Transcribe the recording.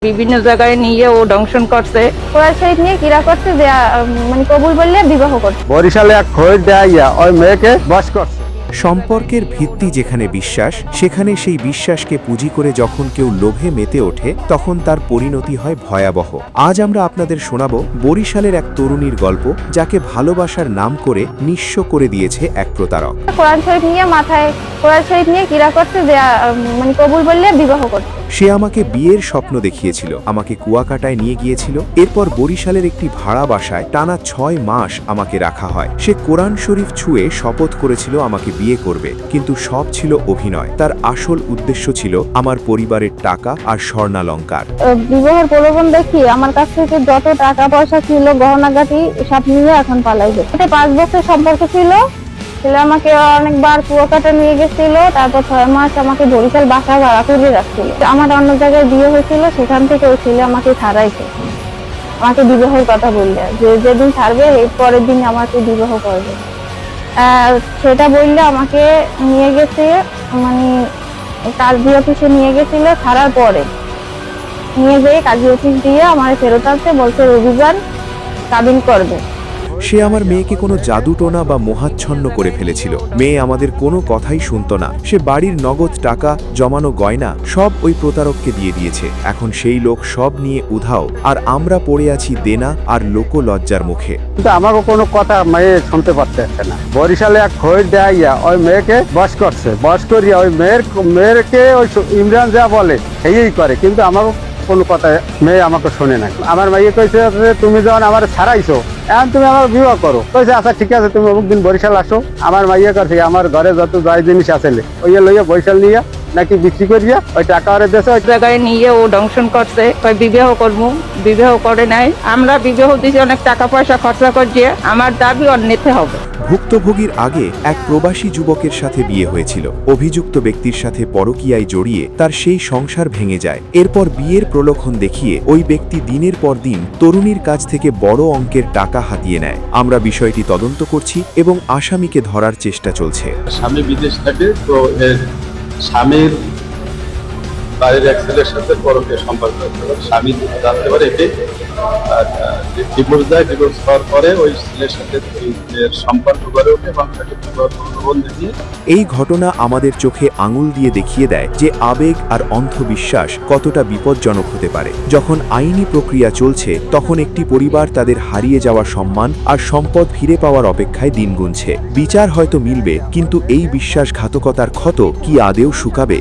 বিভিন্ন জায়গায় নিয়ে ও দংশন করছে। কোরআন শরীফ নিয়ে কিরা করছে যে মানে কবুল বললে বিবাহ করছে। বরিশালে এক খোঁজ দেয়া ওই মেয়েকে বস করছে। সম্পর্কের ভিত্তি যেখানে বিশ্বাস, সেখানে সেই বিশ্বাসকে পুঁজি করে যখন কেউ লোভে মেতে ওঠে তখন তার পরিণতি হয় ভয়াবহ। আজ আমরা আপনাদের শোনাব বরিশালের এক তরুণীর গল্প, যাকে ভালোবাসার নাম করে নিঃস্ব করে দিয়েছে এক প্রতারক। কোরআন শরীফ নিয়ে কোরআন শরীফ নিয়ে কিরা করছে যে মানে কবুল বললে বিবাহ করছে। সে আমাকে বিয়ের স্বপ্ন দেখিয়েছিল, আমাকে কুয়াকাটায় নিয়ে গিয়েছিল। এরপর বরিশালের একটি ভাড়া বাসায় টানা 6 মাস আমাকে রাখা হয়। সে কোরআন শরীফ ছুঁয়ে শপথ করেছিল আমাকে বিয়ে করবে, কিন্তু সব ছিল অভিনয়। তার আসল উদ্দেশ্য ছিল আমার পরিবারের টাকা আর স্বর্ণালংকার। বিবাহের প্রলোভন দেখি আমার কাছ থেকে যত টাকা পয়সা ছিল, গহনাগাটি সব নিয়ে এখন পালাইছে। 5 বছর সম্পর্ক ছিল, আমাকে অনেকবার কুয়াকাটা নিয়ে গেছিল। তারপর 6 মাস আমাকে বরিশাল বাসা ভাড়া করে রাখছিল। আমার অন্য জায়গায় বিয়ে হয়েছিল, সেখান থেকে ওই ছেলে আমাকে ছাড়াইছে, আমাকে বিবাহের কথা বললে যে যেদিন ছাড়বে এর পরের দিন আমাকে বিবাহ করবে। সেটা বললে আমাকে নিয়ে গেছে, মানে কাজী অফিসে নিয়ে গেছিল। ছাড়ার পরে নিয়ে যেয়ে কাজী অফিস দিয়ে আমার ফেরত আসতে বলছে রবিবার কাবিন করবে। সে আমার মেয়েকে কোনো জাদুটোনা বা মোহাচ্ছন্ন করে ফেলেছিল। মেয়ে আমাদের কোনো কথাই শুনত না। সে বাড়ির নগদ টাকা, জমানো গয়না সব ওই প্রতারককে দিয়ে দিয়েছে। এখন সেই লোক সব নিয়ে উধাও, আর আমরা পড়ে আছি দেনা আর লোকলজ্জার মুখে। কিন্তু আমাকে কোনো কথা মেয়ে শুনতে পারছে না। বরিশালে এক খোঁজ দেয়া ওই মেয়েকে বস করছে। বস করিয়া ওই মেয়েকে ওই ইমরান যা বলে সেই করে, কিন্তু আমাকে কোনো কথা মেয়ে আমাকে শোনে না। আমার মেয়ে কইছে তুমি যখন আমার ছাড়াইছো, এখন তুমি আমার বিবাহ করো। কইছে আচ্ছা ঠিক আছে, তুমি অমুক দিন বরিশাল আসো। আমার মাইয়া করছে আমার ঘরে যত যাই জিনিস আছে ওই লইয়া বরিশাল নিয়ে নাকি বিক্রি করিয়া ওই টাকা ওরে দেশে ওই জায়গায় নিয়ে ও দংশন করছে। বিবাহ করবো, বিবাহ করে নাই। আমরা বিবাহ দিয়েছি, অনেক টাকা পয়সা খরচা করছে। আমার দাবি ওর নিতে হবে। ভুক্তভোগীর আগে এক প্রবাসী যুবকের সাথে বিয়ে হয়েছিল। অভিযুক্ত ব্যক্তির সাথে পরকীয়ায় জড়িয়ে তার সেই সংসার ভেঙে যায়। এরপর বিয়ের প্রলোভন দেখিয়ে ওই ব্যক্তি দিনের পর দিন তরুণীর কাছ থেকে বড় অঙ্কের টাকা হাতিয়ে নেয়। আমরা বিষয়টি তদন্ত করছি এবং আসামিকে ধরার চেষ্টা চলছে। স্বামী বিদেশ থাকে, তো এর স্বামীর বাড়ির এক ছেলের সাথে পরকীয়া সম্পর্ক হতে পারে। স্বামী জানতে পারে একে, ডিভোর্স দেয়। ডিভোর্স হওয়ার পরে ওই ছেলের সাথে সম্পর্ক গড়ে ওঠে এবং তাকে প্রলোভন দেখিয়ে। এই ঘটনা আমাদের চোখে আঙুল দিয়ে দেখিয়ে দেয় যে আবেগ আর অন্ধবিশ্বাস কতটা বিপজ্জনক হতে পারে। যখন আইনি প্রক্রিয়া চলছে, তখন একটি পরিবার তাদের হারিয়ে যাওয়া সম্মান আর সম্পদ ফিরে পাওয়ার অপেক্ষায় দিন গুনছে। বিচার হয়তো মিলবে, কিন্তু এই বিশ্বাসঘাতকতার ক্ষত কি আদেও শুকাবে?